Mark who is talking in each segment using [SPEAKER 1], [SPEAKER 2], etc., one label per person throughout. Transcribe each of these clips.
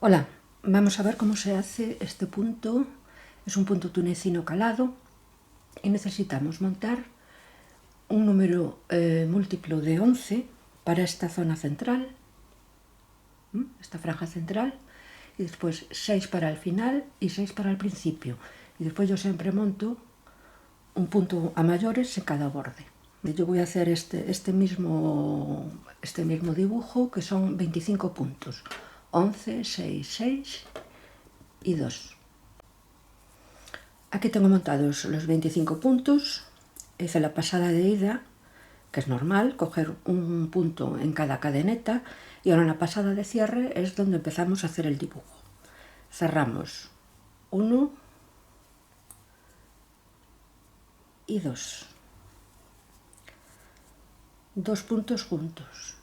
[SPEAKER 1] Hola, vamos a ver cómo se hace este punto. Es un punto tunecino calado y necesitamos montar un número múltiplo de 11 para esta zona central, esta franja central, y después 6 para el final y 6 para el principio. Y después yo siempre monto un punto a mayores en cada borde. Yo voy a hacer este mismo dibujo, que son 25 puntos. 11, 6, 6 y 2. Aquí tengo montados los 25 puntos. Hice la pasada de ida, que es normal, coger un punto en cada cadeneta, y ahora en la pasada de cierre es donde empezamos a hacer el dibujo. Cerramos 1 y 2. Dos puntos juntos.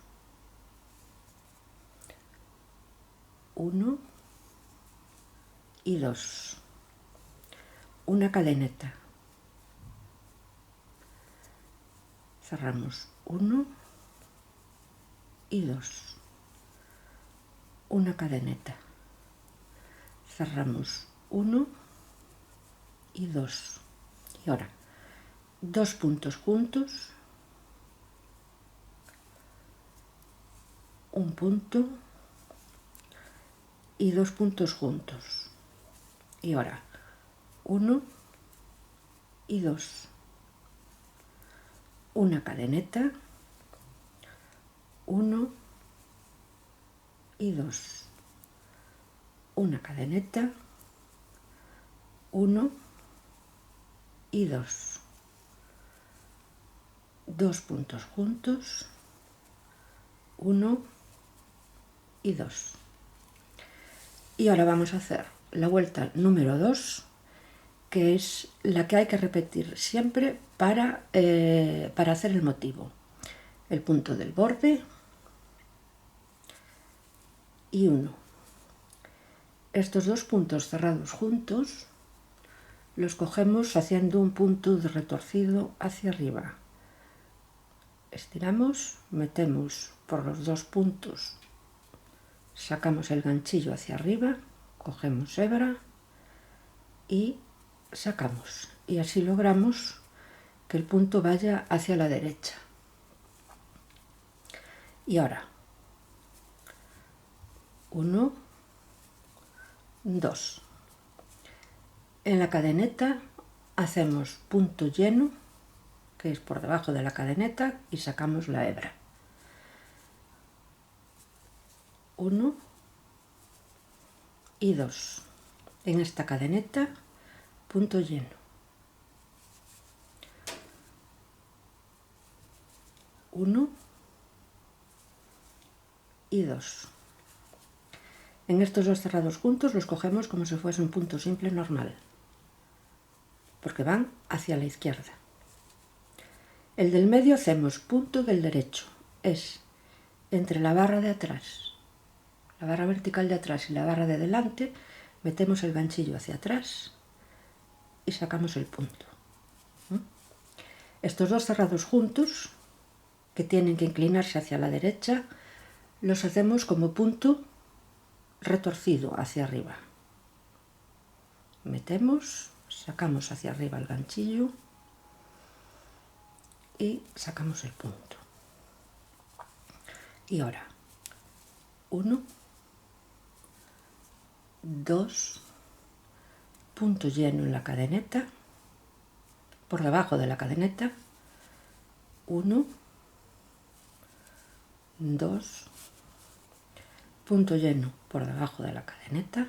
[SPEAKER 1] 1 y 2. Una cadeneta. Cerramos 1 y 2. Una cadeneta. Cerramos 1 y 2. Y ahora, dos puntos juntos, un punto y dos puntos juntos. Y ahora, 1 y 2. Una cadeneta, 1 y 2. Una cadeneta, 1 y 2. Dos puntos juntos, 1 y 2. Y ahora vamos a hacer la vuelta número 2, que es la que hay que repetir siempre para hacer el motivo. El punto del borde y 1. Estos dos puntos cerrados juntos los cogemos haciendo un punto de retorcido hacia arriba. Estiramos, metemos por los dos puntos, sacamos el ganchillo hacia arriba, cogemos hebra y sacamos. Y así logramos que el punto vaya hacia la derecha. Y ahora, 1, 2. En la cadeneta hacemos punto lleno, que es por debajo de la cadeneta, y sacamos la hebra. 1 y 2. En esta cadeneta, punto lleno. 1 y 2. En estos dos cerrados juntos los cogemos como si fuese un punto simple normal, porque van hacia la izquierda. El del medio hacemos punto del derecho, es entre la barra de atrás, la barra vertical de atrás y la barra de delante, metemos el ganchillo hacia atrás y sacamos el punto. Estos dos cerrados juntos, que tienen que inclinarse hacia la derecha, los hacemos como punto retorcido hacia arriba. Metemos, sacamos hacia arriba el ganchillo y sacamos el punto. Y ahora, 1, 2, punto lleno en la cadeneta, por debajo de la cadeneta, 1, 2, punto lleno por debajo de la cadeneta,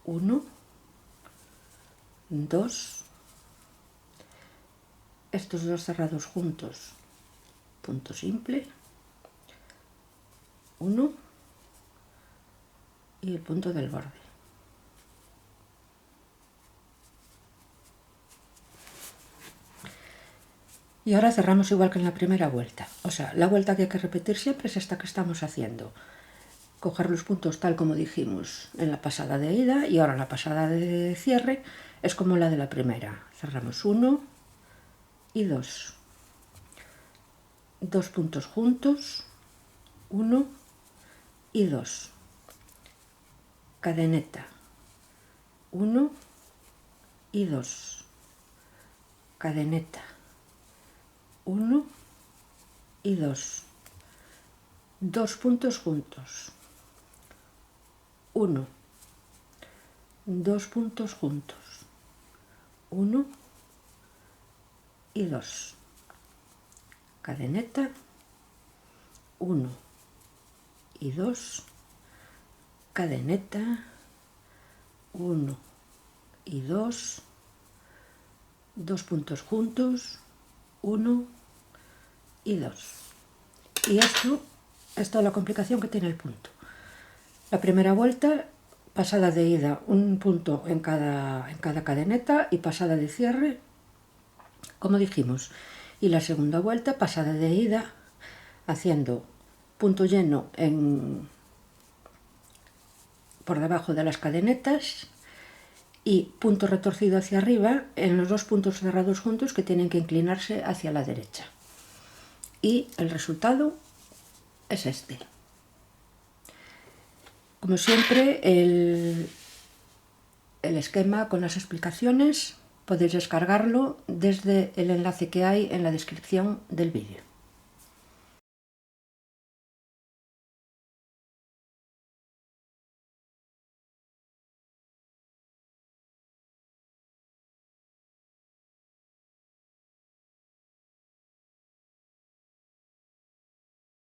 [SPEAKER 1] 1, 2, estos dos cerrados juntos, punto simple, 1 y el punto del borde. Y ahora cerramos igual que en la primera vuelta. O sea, la vuelta que hay que repetir siempre es esta que estamos haciendo. Coger los puntos tal como dijimos en la pasada de ida, y ahora la pasada de cierre es como la de la primera. Cerramos 1 y 2. Dos puntos juntos, 1 y 2, cadeneta, 1 y 2, cadeneta, 1 y 2, 2 puntos juntos, 1, 2 puntos juntos, 1 y 2, cadeneta, 1 y 2, cadeneta, 1 y 2, 2 puntos juntos, 1 y 2. Y esto es toda la complicación que tiene el punto. La primera vuelta, pasada de ida, un punto en cada cadeneta y pasada de cierre, como dijimos. Y la segunda vuelta, pasada de ida, haciendo punto lleno por debajo de las cadenetas y punto retorcido hacia arriba en los dos puntos cerrados juntos que tienen que inclinarse hacia la derecha. Y el resultado es este. Como siempre, el esquema con las explicaciones podéis descargarlo desde el enlace que hay en la descripción del vídeo.